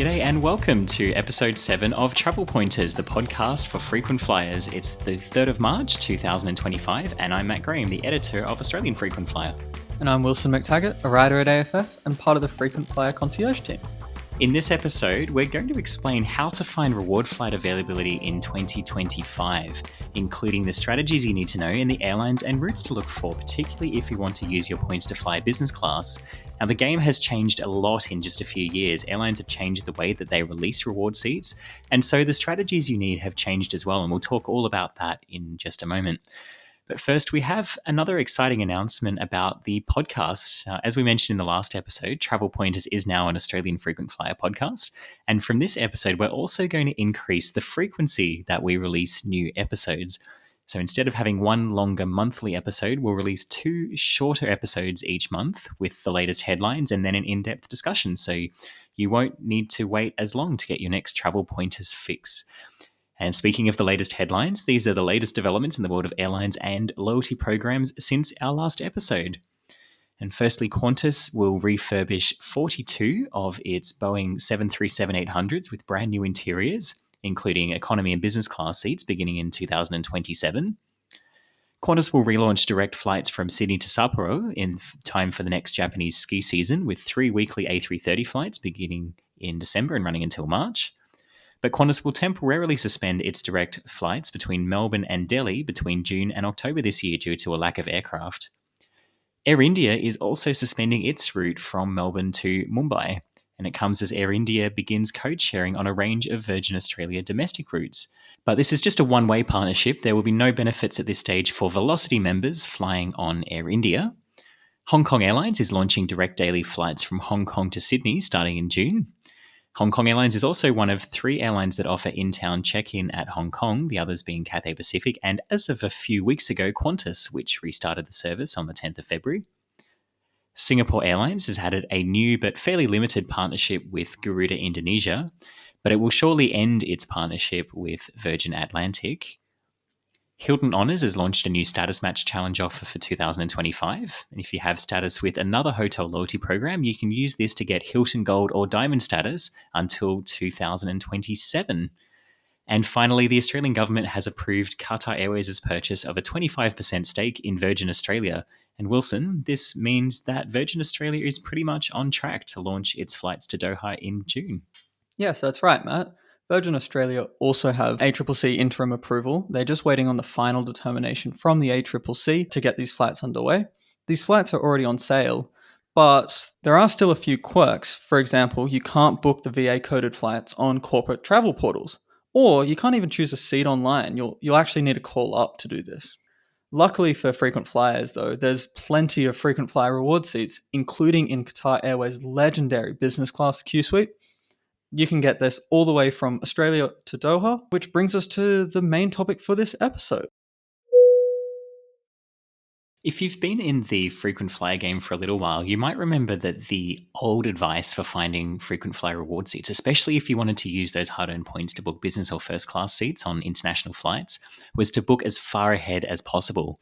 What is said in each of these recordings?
G'day and welcome to episode 7 of Travel Pointers, the podcast for frequent flyers. It's the 3rd of March 2025 and I'm Matt Graham, the editor of Australian Frequent Flyer. And I'm Wilson McTaggart, a writer at AFF and part of the Frequent Flyer concierge team. In this episode, we're going to explain how to find reward flight availability in 2025, including the strategies you need to know in the airlines and routes to look for, particularly if you want to use your points to fly business class. Now, the game has changed a lot in just a few years. Airlines have changed the way that they release reward seats, and so the strategies you need have changed as well, and we'll talk all about that in just a moment. But first, we have another exciting announcement about the podcast. As we mentioned in the last episode, Travel Pointers is now an Australian Frequent Flyer podcast. And from this episode, we're also going to increase the frequency that we release new episodes. So instead of having one longer monthly episode, we'll release 2 shorter episodes each month with the latest headlines and then an in-depth discussion. So you won't need to wait as long to get your next Travel Pointers fix. And speaking of the latest headlines, these are the latest developments in the world of airlines and loyalty programs since our last episode. And firstly, Qantas will refurbish 42 of its Boeing 737-800s with brand new interiors, including economy and business class seats beginning in 2027. Qantas will relaunch direct flights from Sydney to Sapporo in time for the next Japanese ski season with 3 weekly A330 flights beginning in December and running until March. But Qantas will temporarily suspend its direct flights between Melbourne and Delhi between June and October this year due to a lack of aircraft. Air India is also suspending its route from Melbourne to Mumbai, and it comes as Air India begins code sharing on a range of Virgin Australia domestic routes. But this is just a one-way partnership. There will be no benefits at this stage for Velocity members flying on Air India. Hong Kong Airlines is launching direct daily flights from Hong Kong to Sydney starting in June. Hong Kong Airlines is also one of 3 airlines that offer in-town check-in at Hong Kong, the others being Cathay Pacific, and as of a few weeks ago, Qantas, which restarted the service on the 10th of February. Singapore Airlines has added a new but fairly limited partnership with Garuda Indonesia, but it will surely end its partnership with Virgin Atlantic. Hilton Honors has launched a new status match challenge offer for 2025. And if you have status with another hotel loyalty program, you can use this to get Hilton Gold or Diamond status until 2027. And finally, the Australian government has approved Qatar Airways' purchase of a 25% stake in Virgin Australia. And Wilson, this means that Virgin Australia is pretty much on track to launch its flights to Doha in June. Yes, that's right, Matt. Virgin Australia also have ACCC interim approval. They're just waiting on the final determination from the ACCC to get these flights underway. These flights are already on sale, but there are still a few quirks. For example, you can't book the VA-coded flights on corporate travel portals, or you can't even choose a seat online. You'll actually need to call up to do this. Luckily for frequent flyers, though, there's plenty of frequent flyer reward seats, including in Qatar Airways' legendary business class Q Suite. You can get this all the way from Australia to Doha, which brings us to the main topic for this episode. If you've been in the frequent flyer game for a little while, you might remember that the old advice for finding frequent flyer reward seats, especially if you wanted to use those hard-earned points to book business or first class seats on international flights, was to book as far ahead as possible.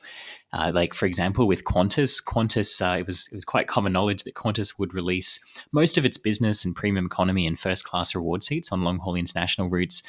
Like, for example, with Qantas, it was quite common knowledge that Qantas would release most of its business and premium economy and first class reward seats on long-haul international routes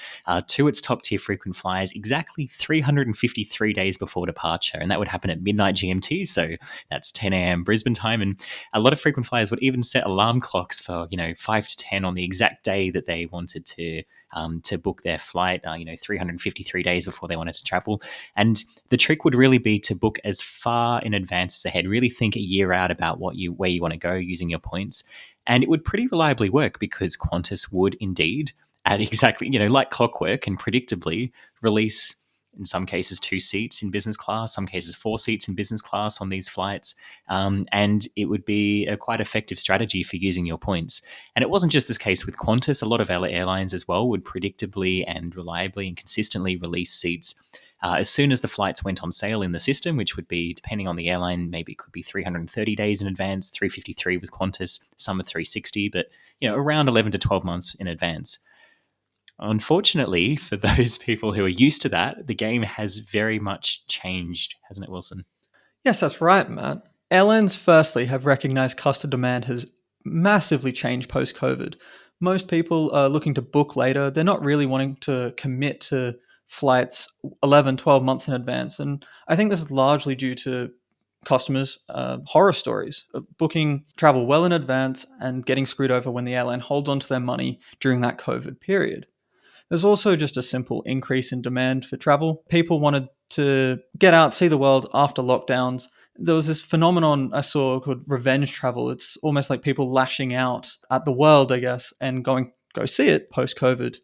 to its top-tier frequent flyers exactly 353 days before departure. And that would happen at midnight GMT, so that's 10 a.m. Brisbane time. And a lot of frequent flyers would even set alarm clocks for, 5 to 10 on the exact day that they wanted to book their flight, 353 days before they wanted to travel. And the trick would really be to book as far in advance as ahead. Really think a year out about where you want to go using your points. And it would pretty reliably work because Qantas would indeed, at exactly, like clockwork and predictably, release in some cases 2 seats in business class, some cases 4 seats in business class on these flights. And it would be a quite effective strategy for using your points. And it wasn't just this case with Qantas. A lot of other airlines as well would predictably and reliably and consistently release seats as soon as the flights went on sale in the system, which would be, depending on the airline, maybe it could be 330 days in advance, 353 with Qantas, some are 360, but around 11 to 12 months in advance. Unfortunately, for those people who are used to that, the game has very much changed, hasn't it, Wilson? Yes, that's right, Matt. Airlines, firstly, have recognized customer demand has massively changed post-COVID. Most people are looking to book later. They're not really wanting to commit to flights 11, 12 months in advance. And I think this is largely due to customers' horror stories of booking travel well in advance and getting screwed over when the airline holds onto their money during that COVID period. There's also just a simple increase in demand for travel. People wanted to get out, see the world after lockdowns. There was this phenomenon I saw called revenge travel. It's almost like people lashing out at the world, I guess, and going go see it post COVID.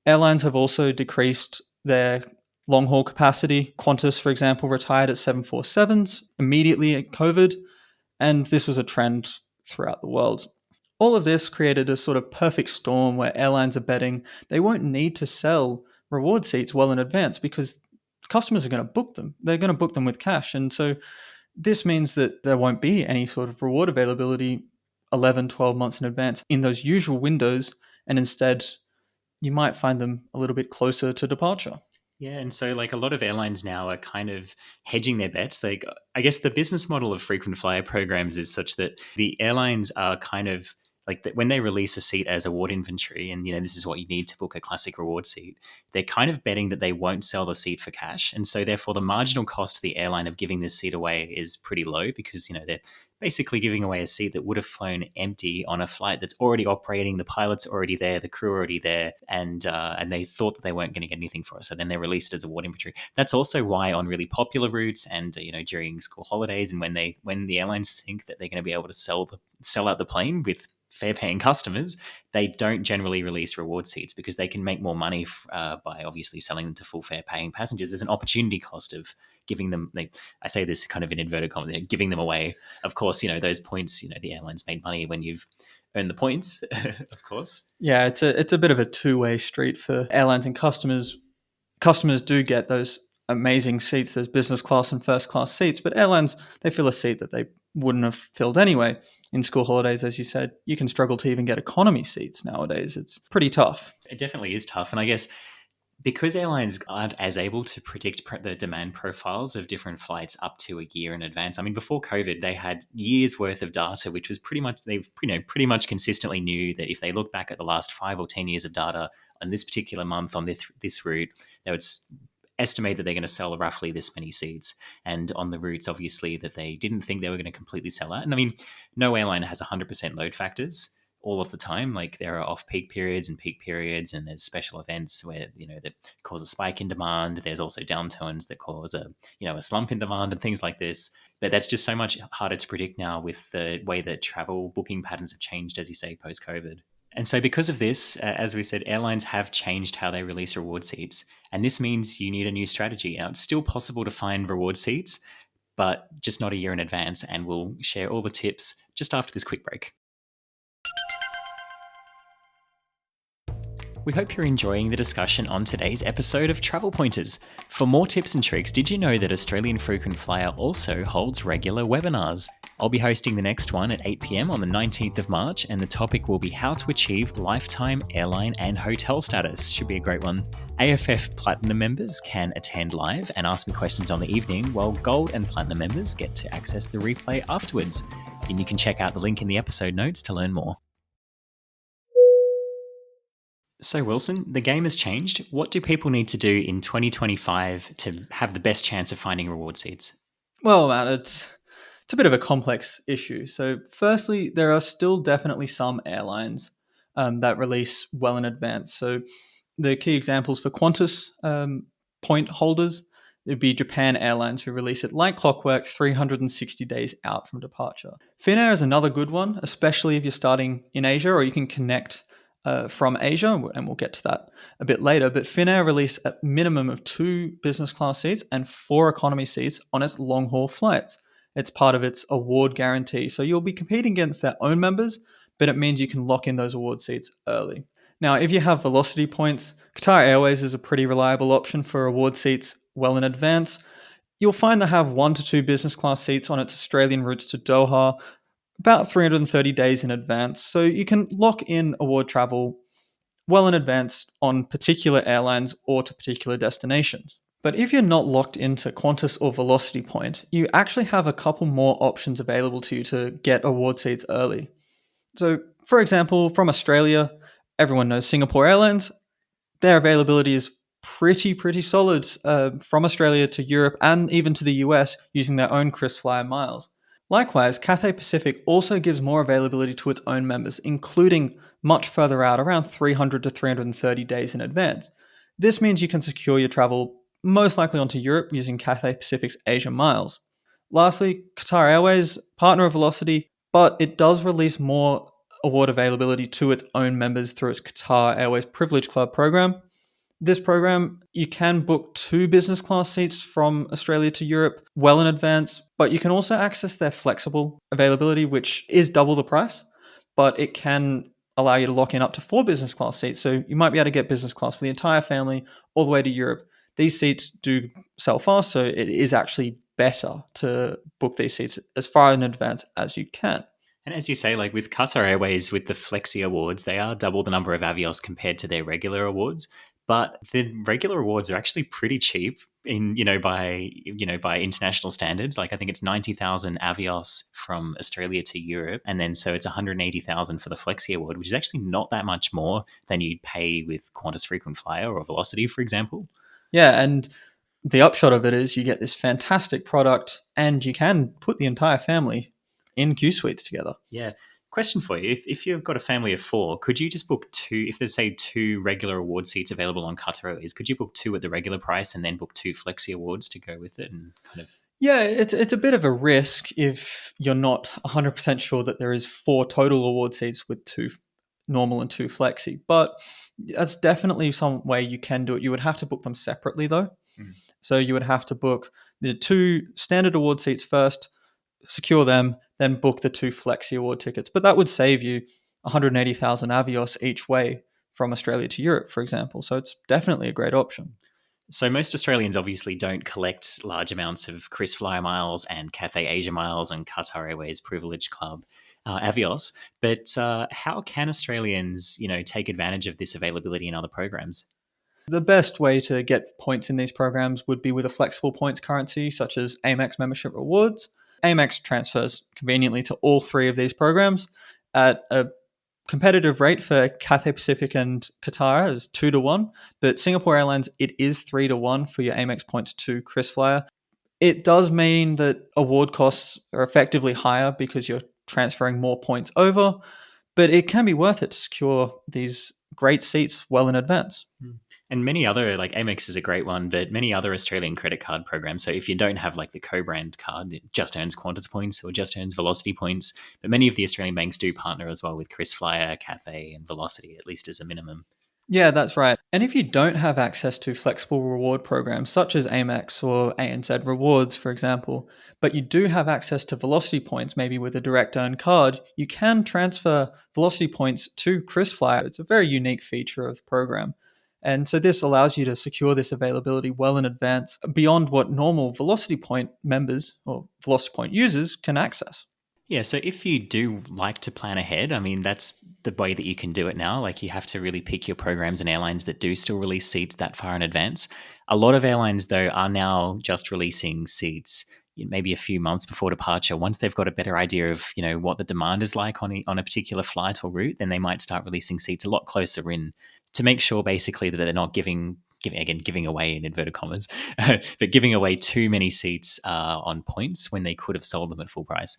Airlines have also decreased their long haul capacity. Qantas, for example, retired its 747s immediately at COVID, and this was a trend throughout the world. All of this created a sort of perfect storm where airlines are betting they won't need to sell reward seats well in advance because customers are going to book them. They're going to book them with cash. And so this means that there won't be any sort of reward availability 11, 12 months in advance in those usual windows. And instead, you might find them a little bit closer to departure. Yeah, and so like a lot of airlines now are kind of hedging their bets. Like I guess the business model of frequent flyer programs is such that the airlines are kind of like that when they release a seat as award inventory, and this is what you need to book a classic reward seat. They're kind of betting that they won't sell the seat for cash, and so therefore the marginal cost to the airline of giving this seat away is pretty low because they're basically giving away a seat that would have flown empty on a flight that's already operating. The pilot's already there, the crew are already there, and they thought that they weren't going to get anything for it. So then they released it as award inventory. That's also why on really popular routes and during school holidays and when the airlines think that they're going to be able to sell out the plane with fare paying customers, they don't generally release reward seats because they can make more money by obviously selling them to full fare paying passengers. There's an opportunity cost of giving them, I say this kind of in inverted commas, giving them away. Of course, those points, the airlines made money when you've earned the points, of course. Yeah, it's a bit of a two-way street for airlines and customers. Customers do get those amazing seats, those business class and first class seats, but airlines, they fill a seat that they wouldn't have filled anyway. In school holidays, as you said, you can struggle to even get economy seats nowadays. It's pretty tough. It definitely is tough. And I guess because airlines aren't as able to predict the demand profiles of different flights up to a year in advance. I mean, before COVID, they had years worth of data, which was pretty much consistently knew that if they look back at the last 5 or 10 years of data on this particular month on this route, they would estimate that they're going to sell roughly this many seats. And on the routes, obviously, that they didn't think they were going to completely sell out. And I mean, no airline has 100% load factors all of the time. Like there are off-peak periods and peak periods, and there's special events where that cause a spike in demand. There's also downturns that cause a slump in demand and things like this. But that's just so much harder to predict now with the way that travel booking patterns have changed, as you say, post-COVID. And so, because of this, as we said, airlines have changed how they release reward seats. And this means you need a new strategy. Now, it's still possible to find reward seats, but just not a year in advance. And we'll share all the tips just after this quick break. We hope you're enjoying the discussion on today's episode of Travel Pointers. For more tips and tricks, did you know that Australian Frequent Flyer also holds regular webinars? I'll be hosting the next one at 8 p.m. on the 19th of March, and the topic will be how to achieve lifetime airline and hotel status. Should be a great one. AFF Platinum members can attend live and ask me questions on the evening, while Gold and Platinum members get to access the replay afterwards. And you can check out the link in the episode notes to learn more. So, Wilson, the game has changed. What do people need to do in 2025 to have the best chance of finding reward seats? Well, Matt, it's a bit of a complex issue. So, firstly, there are still definitely some airlines that release well in advance. So, the key examples for Qantas point holders, it'd be Japan Airlines, who release it like clockwork 360 days out from departure. Finnair is another good one, especially if you're starting in Asia, or you can connect from Asia, and we'll get to that a bit later. But Finnair release a minimum of 2 business class seats and 4 economy seats on its long haul flights. It's part of its award guarantee. So you'll be competing against their own members, but it means you can lock in those award seats early. Now, if you have velocity points, Qatar Airways is a pretty reliable option for award seats well in advance. You'll find they have 1 to 2 business class seats on its Australian routes to Doha about 330 days in advance. So you can lock in award travel well in advance on particular airlines or to particular destinations. But if you're not locked into Qantas or Velocity Point, you actually have a couple more options available to you to get award seats early. So, for example, from Australia, Everyone knows Singapore Airlines. Their availability is pretty solid from Australia to Europe and even to the US using their own KrisFlyer miles. Likewise, Cathay Pacific also gives more availability to its own members, including much further out, around 300 to 330 days in advance. This means you can secure your travel most likely onto Europe using Cathay Pacific's Asia miles. Lastly, Qatar Airways, partner of Velocity, but it does release more award availability to its own members through its Qatar Airways Privilege Club program. This program, you can book 2 business class seats from Australia to Europe well in advance, but you can also access their flexible availability, which is double the price, but it can allow you to lock in up to 4 business class seats. So you might be able to get business class for the entire family all the way to Europe. These seats do sell fast, so it is actually better to book these seats as far in advance as you can. And as you say, like with Qatar Airways, with the Flexi Awards, they are double the number of Avios compared to their regular awards. But the regular awards are actually pretty cheap in by international standards. Like I think it's 90,000 Avios from Australia to Europe, and then so it's 180,000 for the Flexi Award, which is actually not that much more than you'd pay with Qantas Frequent Flyer or Velocity, for example. Yeah, and the upshot of it is you get this fantastic product and you can put the entire family in Q suites together. Yeah. Question for you. If you've got a family of four, could you just book two, if there's, say, 2 regular award seats available on Qatar Airways, could you book 2 at the regular price and then book 2 Flexi Awards to go with it and kind of. Yeah, it's a bit of a risk if you're not 100% sure that there is 4 total award seats with 2 normal and 2 flexi, but that's definitely some way you can do it. You would have to book them separately though. Mm. So you would have to book the 2 standard award seats first, secure them, then book the 2 flexi award tickets. But that would save you 180,000 Avios each way from Australia to Europe, for example. So it's definitely a great option. So most Australians obviously don't collect large amounts of KrisFlyer miles and Cathay Asia miles and Qatar Airways Privilege Club Avios, but how can Australians, take advantage of this availability in other programs? The best way to get points in these programs would be with a flexible points currency such as Amex membership rewards. Amex transfers conveniently to all 3 of these programs at a competitive rate. For Cathay Pacific and Qatar is 2 to 1, but Singapore Airlines, it is 3 to 1 for your Amex points to KrisFlyer. It does mean that award costs are effectively higher because you're transferring more points over, but it can be worth it to secure these great seats well in advance. And many other, like Amex is a great one, but many other Australian credit card programs. So if you don't have like the co-brand card, it just earns Qantas points or just earns Velocity points. But many of the Australian banks do partner as well with KrisFlyer, Cathay, and Velocity, at least as a minimum. Yeah, that's right. And if you don't have access to flexible reward programs such as Amex or ANZ Rewards, for example, but you do have access to Velocity points, maybe with a direct earn card, you can transfer Velocity points to KrisFlyer. It's a very unique feature of the program. And so this allows you to secure this availability well in advance beyond what normal Velocity Point members or Velocity Point users can access. Yeah, so if you do like to plan ahead, I mean, that's the way that you can do it now. Like, you have to really pick your programs and airlines that do still release seats that far in advance. A lot of airlines, though, are now just releasing seats maybe a few months before departure. Once they've got a better idea of, what the demand is like on a particular flight or route, then they might start releasing seats a lot closer in to make sure basically that they're not giving away in inverted commas, but giving away too many seats on points when they could have sold them at full price.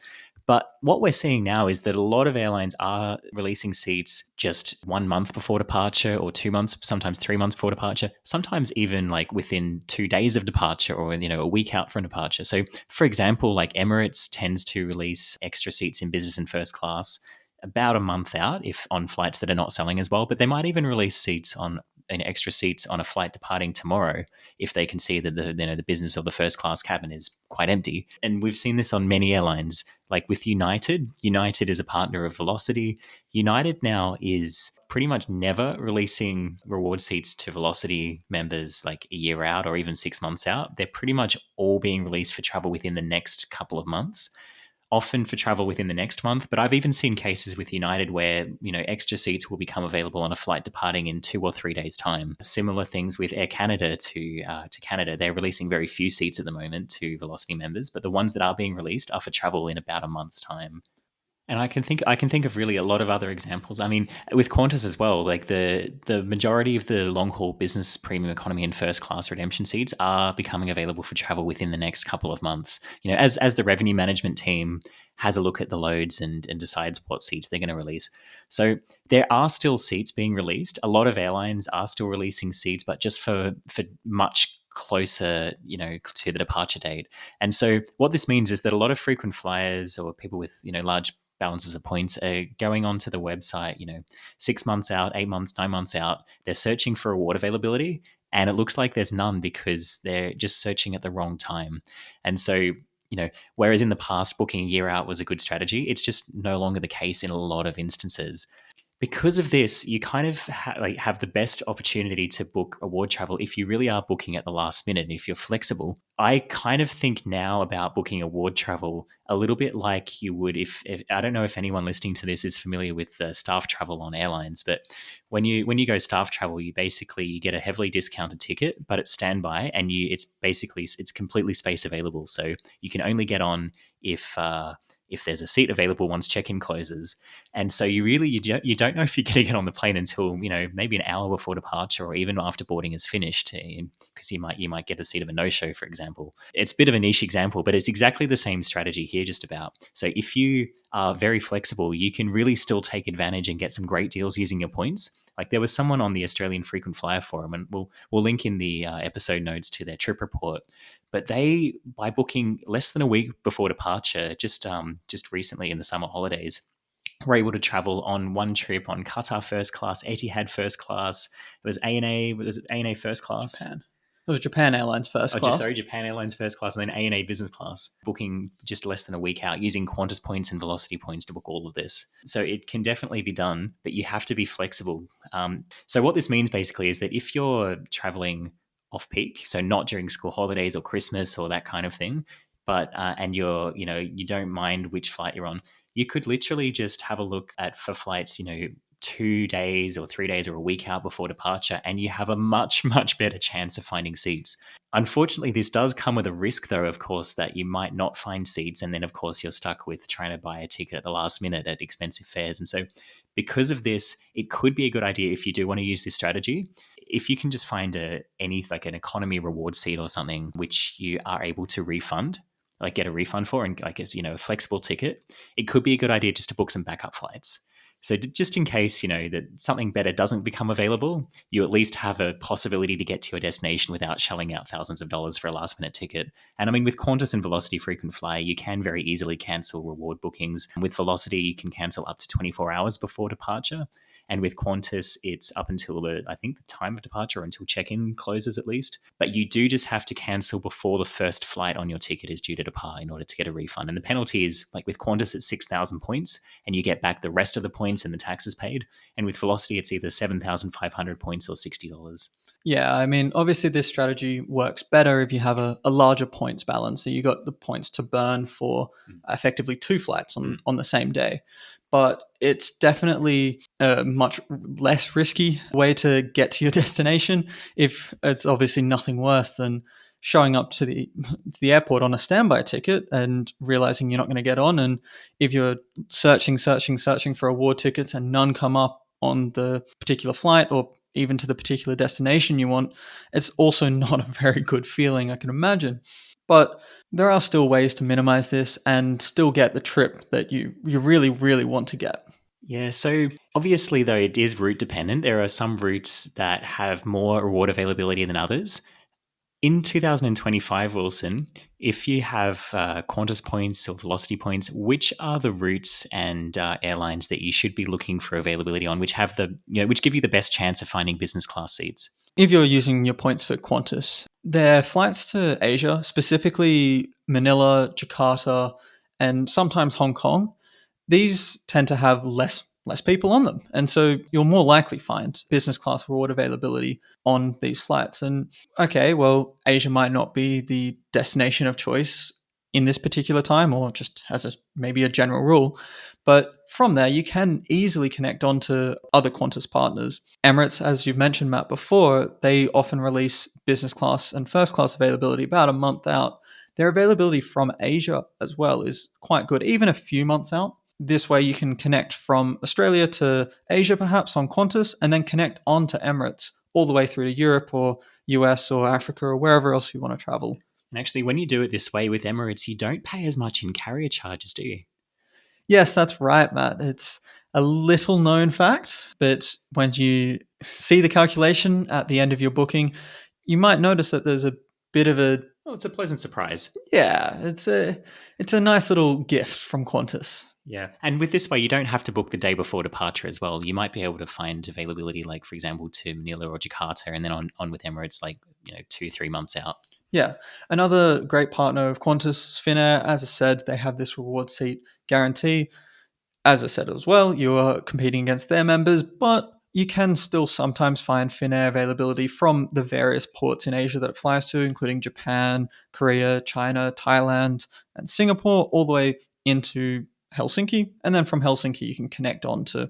But what we're seeing now is that a lot of airlines are releasing seats just 1 month before departure or 2 months, sometimes 3 months before departure, sometimes even like within 2 days of departure or, a week out from departure. So, for example, like Emirates tends to release extra seats in business and first class about a month out if on flights that are not selling as well, but they might even release seats on an extra seats on a flight departing tomorrow if they can see that the business of the first class cabin is quite empty. And we've seen this on many airlines, like with United. United is a partner of Velocity. United now is pretty much never releasing reward seats to Velocity members like a year out or even 6 months out. They're pretty much all being released for travel within the next couple of months, often for travel within the next month. But I've even seen cases with United where, extra seats will become available on a flight departing in 2 or 3 days' time. Similar things with Air Canada to Canada. They're releasing very few seats at the moment to Velocity members, but the ones that are being released are for travel in about a month's time. And I can think of really a lot of other examples. I mean, with Qantas as well, like the majority of the long haul business premium economy and first class redemption seats are becoming available for travel within the next couple of months. As the revenue management team has a look at the loads and decides what seats they're going to release. So there are still seats being released. A lot of airlines are still releasing seats, but just for much closer, to the departure date. And so what this means is that a lot of frequent flyers or people with, large balances of points are going onto the website, 6 months out, 8 months, 9 months out. They're searching for award availability, and it looks like there's none because they're just searching at the wrong time. And so, whereas in the past, booking a year out was a good strategy, it's just no longer the case in a lot of instances. Because of this, you kind of have the best opportunity to book award travel if you really are booking at the last minute and if you're flexible. I kind of think now about booking award travel a little bit like you would if I don't know if anyone listening to this is familiar with staff travel on airlines, but when you go staff travel, you get a heavily discounted ticket, but it's standby, and it's completely space available, so you can only get on if there's a seat available once check-in closes. And so you don't know if you're going to get on the plane until maybe an hour before departure or even after boarding is finished, because you might get a seat of a no-show, for example. It's a bit of a niche example, but it's exactly the same strategy here, just about. So if you are very flexible, you can really still take advantage and get some great deals using your points. Like, there was someone on the Australian Frequent Flyer forum, and we'll link in the episode notes to their trip report. But they, by booking less than a week before departure, just recently in the summer holidays, were able to travel on one trip on Qatar first class, Etihad first class. It was ANA. Was it ANA first class? Japan. It was Japan Airlines first Oh, class. sorry, Japan Airlines first class, and then ANA business class, booking just less than a week out using Qantas points and Velocity points to book all of this. So it can definitely be done, but you have to be flexible. So what this means basically is that if you're traveling off peak, so not during school holidays or Christmas or that kind of thing, but and you don't mind which flight you're on, you could literally just have a look at for flights, 2 days or 3 days or a week out before departure, and you have a much, much better chance of finding seats. Unfortunately, this does come with a risk, though, of course, that you might not find seats. And then, of course, you're stuck with trying to buy a ticket at the last minute at expensive fares. And so, because of this, it could be a good idea if you do want to use this strategy. If you can just find like an economy reward seat or something, which you are able to refund, like get a refund for, and like it's, a flexible ticket, it could be a good idea just to book some backup flights. So just in case, that something better doesn't become available, you at least have a possibility to get to your destination without shelling out thousands of dollars for a last minute ticket. And I mean, with Qantas and Velocity Frequent Flyer, you can very easily cancel reward bookings. With Velocity, you can cancel up to 24 hours before departure. And with Qantas, it's up until I think the time of departure, or until check-in closes at least. But you do just have to cancel before the first flight on your ticket is due to depart in order to get a refund. And the penalty is, like with Qantas, it's 6,000 points, and you get back the rest of the points and the taxes paid. And with Velocity, it's either 7,500 points or $60. Yeah, I mean, obviously this strategy works better if you have a larger points balance. So you got the points to burn for effectively two flights on the same day. But it's definitely a much less risky way to get to your destination. If it's obviously nothing worse than showing up to the airport on a standby ticket and realizing you're not going to get on. And if you're searching for award tickets and none come up on the particular flight or even to the particular destination you want, it's also not a very good feeling, I can imagine. But there are still ways to minimize this and still get the trip that you really, really want to get. Yeah, so obviously, though, it is route dependent. There are some routes that have more reward availability than others. In 2025, Wilson, if you have Qantas points or Velocity points, which are the routes and airlines that you should be looking for availability on, which give you the best chance of finding business class seats? If you're using your points for Qantas, their flights to Asia, specifically Manila, Jakarta, and sometimes Hong Kong, these tend to have less people on them, and so you'll more likely find business class reward availability on these flights. And okay, well, Asia might not be the destination of choice in this particular time, or just as maybe a general rule, but from there you can easily connect onto other Qantas partners. Emirates, as you've mentioned, Matt, before, they often release business class and first class availability about a month out. Their availability from Asia as well is quite good, even a few months out. This way you can connect from Australia to Asia perhaps on Qantas and then connect on to Emirates all the way through to Europe or US or Africa or wherever else you want to travel. And actually, when you do it this way with Emirates, you don't pay as much in carrier charges, do you? Yes, that's right, Matt. It's a little known fact, but when you see the calculation at the end of your booking, you might notice that there's a bit of a Well, it's a pleasant surprise. yeah, it's a nice little gift from Qantas. Yeah. And with this way, you don't have to book the day before departure as well. You might be able to find availability, like, for example, to Manila or Jakarta, and then on with Emirates, like, 2, 3 months out. Yeah. Another great partner of Qantas, Finnair, as I said, they have this reward seat guarantee. As I said as well, you are competing against their members, but you can still sometimes find Finnair availability from the various ports in Asia that it flies to, including Japan, Korea, China, Thailand, and Singapore, all the way into Helsinki. And then from Helsinki, you can connect on to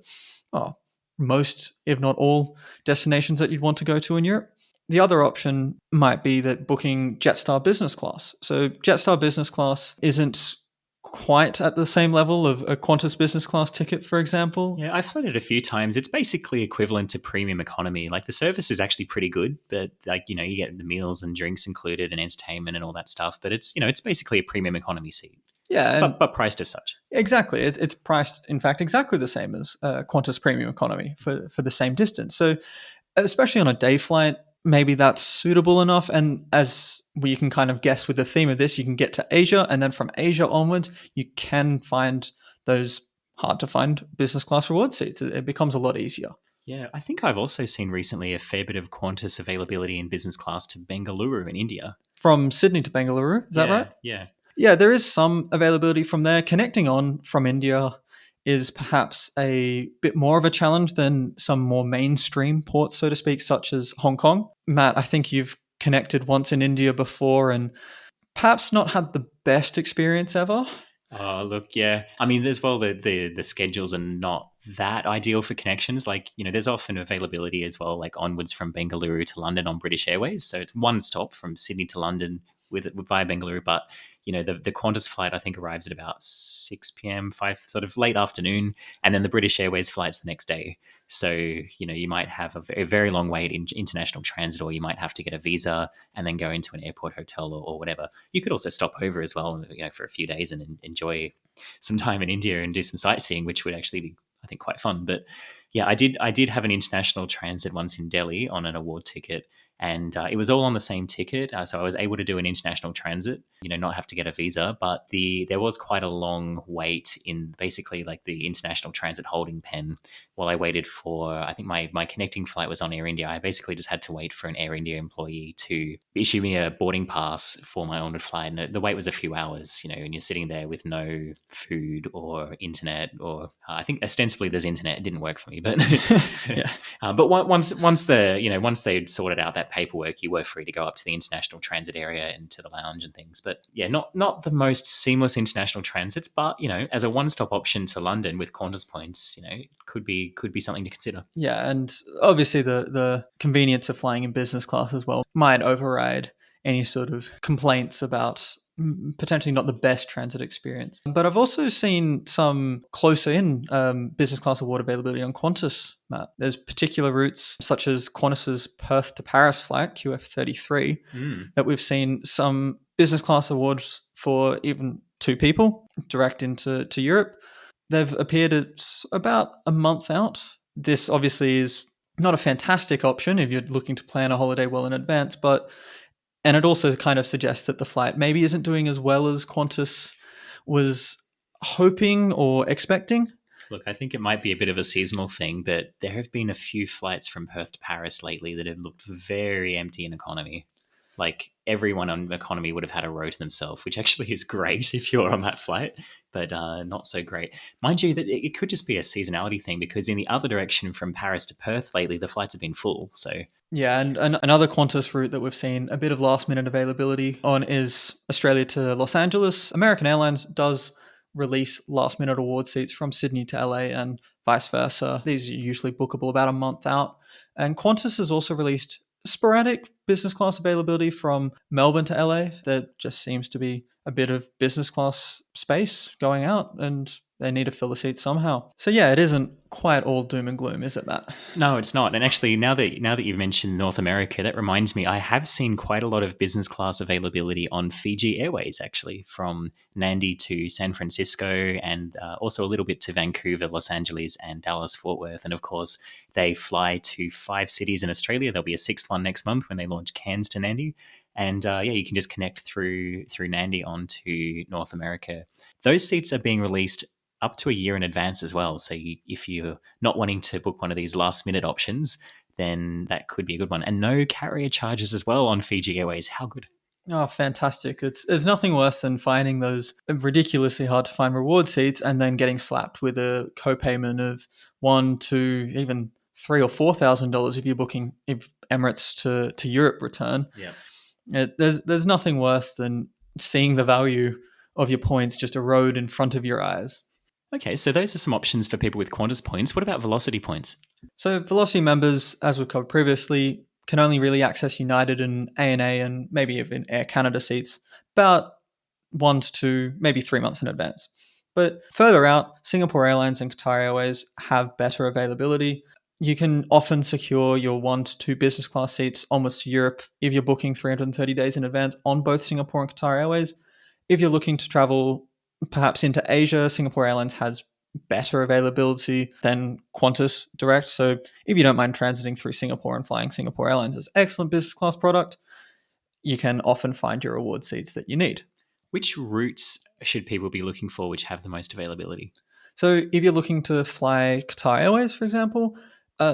oh, most, if not all, destinations that you'd want to go to in Europe. The other option might be that booking Jetstar business class. So Jetstar business class isn't quite at the same level of a Qantas business class ticket, for example. Yeah, I've flown it a few times. It's basically equivalent to premium economy. Like, the service is actually pretty good, but, like, you get the meals and drinks included and entertainment and all that stuff. But it's basically a premium economy seat, Yeah, and but priced as such. exactly. It's priced, in fact, exactly the same as Qantas premium economy for the same distance. So especially on a day flight, maybe that's suitable enough. And as we can kind of guess with the theme of this, you can get to Asia, and then from Asia onwards, you can find those hard to find business class reward seats. It becomes a lot easier. Yeah, I think I've also seen recently a fair bit of Qantas availability in business class to Bengaluru in India. From Sydney to Bengaluru, is that right? Yeah. Yeah, there is some availability from there. Connecting on from India is perhaps a bit more of a challenge than some more mainstream ports, so to speak, such as Hong Kong. Matt, I think you've connected once in India before and perhaps not had the best experience ever. Oh, look, yeah. I mean, as well, the schedules are not that ideal for connections. Like, there's often availability as well, like onwards from Bengaluru to London on British Airways. So it's one stop from Sydney to London with via Bengaluru. But, the Qantas flight, I think, arrives at about 6 p.m., 5, sort of late afternoon. And then the British Airways flight's the next day. So, you might have a very long wait in international transit, or you might have to get a visa and then go into an airport hotel or whatever. You could also stop over as well, for a few days and enjoy some time in India and do some sightseeing, which would actually be, I think, quite fun. But yeah, I did have an international transit once in Delhi on an award ticket, and it was all on the same ticket. So I was able to do an international transit, not have to get a visa. But there was quite a long wait in basically like the international transit holding pen while I waited for, I think my connecting flight was on Air India. I basically just had to wait for an Air India employee to issue me a boarding pass for my onward flight. And the wait was a few hours, and you're sitting there with no food or internet, or I think ostensibly there's internet. It didn't work for me, but Yeah. but once they'd sorted out that paperwork, you were free to go up to the international transit area and to the lounge and things. But yeah, not the most seamless international transits, but as a one-stop option to London with Qantas points, could be something to consider. Yeah, and obviously the convenience of flying in business class as well might override any sort of complaints about potentially not the best transit experience. But I've also seen some closer in business class award availability on Qantas, Matt. There's particular routes such as Qantas's Perth to Paris flight, QF33, that we've seen some business class awards for even two people direct into Europe. They've appeared at about a month out. This obviously is not a fantastic option if you're looking to plan a holiday well in advance, and it also kind of suggests that the flight maybe isn't doing as well as Qantas was hoping or expecting. Look, I think it might be a bit of a seasonal thing, but there have been a few flights from Perth to Paris lately that have looked very empty in economy. Like, everyone on economy would have had a row to themselves, which actually is great if you're on that flight, but not so great. Mind you, that it could just be a seasonality thing, because in the other direction from Paris to Perth lately, the flights have been full. So Yeah, and another Qantas route that we've seen a bit of last minute availability on is Australia to Los Angeles. American Airlines does release last minute award seats from Sydney to LA and vice versa. These are usually bookable about a month out. And Qantas has also released sporadic business class availability from Melbourne to LA. There just seems to be a bit of business class space going out, and they need to fill the seats somehow. So yeah, it isn't quite all doom and gloom, is it, Matt? No, it's not. And actually, now that you've mentioned North America, that reminds me, I have seen quite a lot of business class availability on Fiji Airways, actually, from Nandi to San Francisco, and also a little bit to Vancouver, Los Angeles, and Dallas Fort Worth. And of course, they fly to 5 cities in Australia. There'll be a sixth one next month when they launch Cairns to Nandi. And yeah, you can just connect through Nandi onto North America. Those seats are being released up to a year in advance as well. So if you're not wanting to book one of these last minute options, then that could be a good one. And no carrier charges as well on Fiji Airways. How good. Oh, fantastic. There's nothing worse than finding those ridiculously hard to find reward seats and then getting slapped with a co-payment of one, two, even $3,000 or $4,000 if you're booking if Emirates to Europe return. Yeah. There's nothing worse than seeing the value of your points just erode in front of your eyes. Okay, so those are some options for people with Qantas points. What about Velocity points? So Velocity members, as we've covered previously, can only really access United and ANA and maybe even Air Canada seats about 1 to 2, maybe 3 months in advance. But further out, Singapore Airlines and Qatar Airways have better availability. You can often secure your 1 to 2 business class seats onwards to Europe if you're booking 330 days in advance on both Singapore and Qatar Airways. If you're looking to travel perhaps into Asia, Singapore Airlines has better availability than Qantas Direct. So if you don't mind transiting through Singapore and flying Singapore Airlines' excellent business class product, you can often find your reward seats that you need. Which routes should people be looking for which have the most availability? So if you're looking to fly Qatar Airways, for example,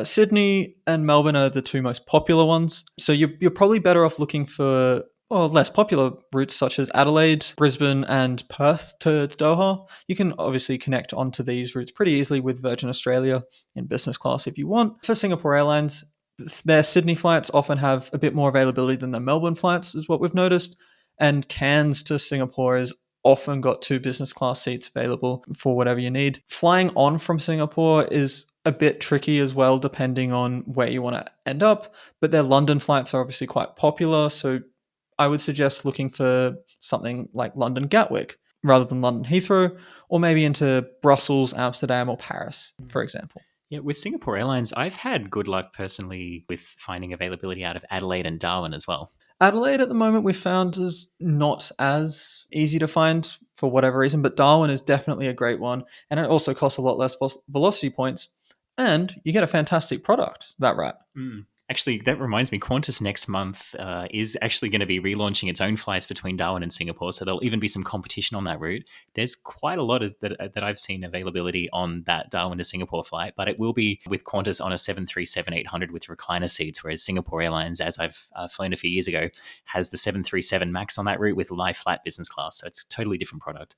Sydney and Melbourne are the two most popular ones. So you're probably better off looking for less popular routes such as Adelaide, Brisbane, and Perth to Doha. You can obviously connect onto these routes pretty easily with Virgin Australia in business class if you want. For Singapore Airlines, their Sydney flights often have a bit more availability than their Melbourne flights, is what we've noticed. And Cairns to Singapore is often got 2 business class seats available for whatever you need. Flying on from Singapore is a bit tricky as well, depending on where you want to end up. But their London flights are obviously quite popular. So I would suggest looking for something like London Gatwick rather than London Heathrow, or maybe into Brussels, Amsterdam, or Paris, for example. Yeah, with Singapore Airlines, I've had good luck personally with finding availability out of Adelaide and Darwin as well. Adelaide at the moment we found is not as easy to find for whatever reason, but Darwin is definitely a great one, and it also costs a lot less velocity points, and you get a fantastic product. That right? Actually, that reminds me, Qantas next month is actually going to be relaunching its own flights between Darwin and Singapore, so there'll even be some competition on that route. There's quite a lot that I've seen availability on that Darwin to Singapore flight, but it will be with Qantas on a 737-800 with recliner seats, whereas Singapore Airlines, as I've flown a few years ago, has the 737 MAX on that route with lie flat business class, so it's a totally different product.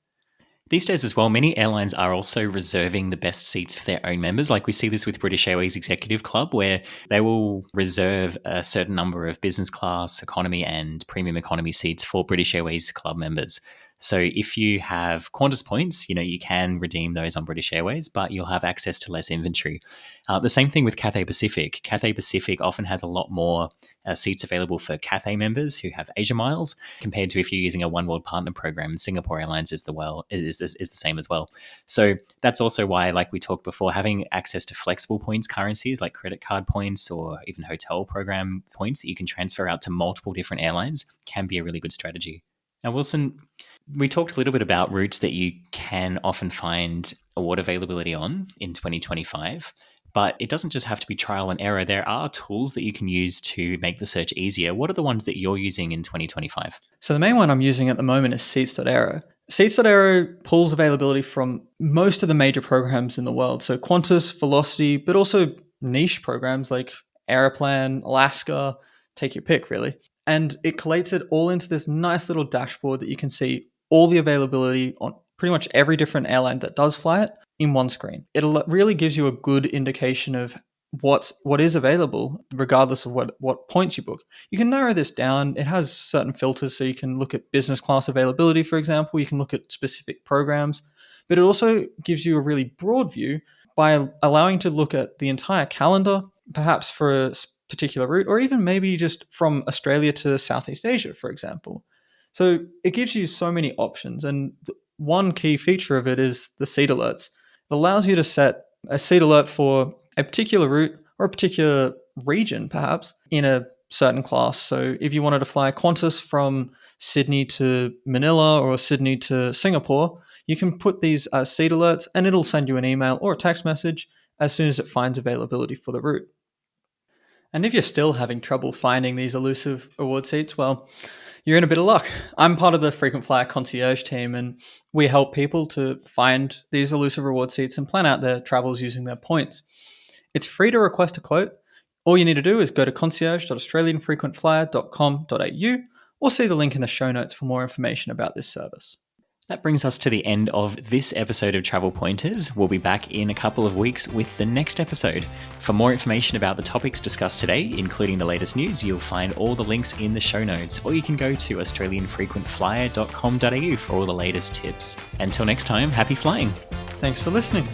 These days as well, many airlines are also reserving the best seats for their own members. Like we see this with British Airways Executive Club, where they will reserve a certain number of business class, economy, and premium economy seats for British Airways Club members. So if you have Qantas points, you can redeem those on British Airways, but you'll have access to less inventory. The same thing with Cathay Pacific. Cathay Pacific often has a lot more seats available for Cathay members who have Asia Miles compared to if you're using a One World Partner program. Singapore Airlines is the same as well. So that's also why, like we talked before, having access to flexible points currencies like credit card points or even hotel program points that you can transfer out to multiple different airlines can be a really good strategy. Now, Wilson, we talked a little bit about routes that you can often find award availability on in 2025, but it doesn't just have to be trial and error. There are tools that you can use to make the search easier. What are the ones that you're using in 2025? So the main one I'm using at the moment is Seats.aero. Seats.aero pulls availability from most of the major programs in the world. So Qantas, Velocity, but also niche programs like Aeroplan, Alaska, take your pick really. And it collates it all into this nice little dashboard that you can see all the availability on pretty much every different airline that does fly it in one screen. It really gives you a good indication of what is available, regardless of what points you book. You can narrow this down. It has certain filters, so you can look at business class availability, for example. You can look at specific programs, but it also gives you a really broad view by allowing to look at the entire calendar, perhaps for particular route, or even maybe just from Australia to Southeast Asia, for example. So it gives you so many options. And one key feature of it is the seat alerts. It allows you to set a seat alert for a particular route or a particular region, perhaps, in a certain class. So if you wanted to fly Qantas from Sydney to Manila or Sydney to Singapore, you can put these as seat alerts and it'll send you an email or a text message as soon as it finds availability for the route. And if you're still having trouble finding these elusive award seats, well, you're in a bit of luck. I'm part of the frequent flyer concierge team, and we help people to find these elusive reward seats and plan out their travels using their points. It's free to request a quote. All you need to do is go to concierge.australianfrequentflyer.com.au or see the link in the show notes for more information about this service. That brings us to the end of this episode of Travel Pointers. We'll be back in a couple of weeks with the next episode. For more information about the topics discussed today, including the latest news, you'll find all the links in the show notes, or you can go to australianfrequentflyer.com.au for all the latest tips. Until next time, happy flying. Thanks for listening.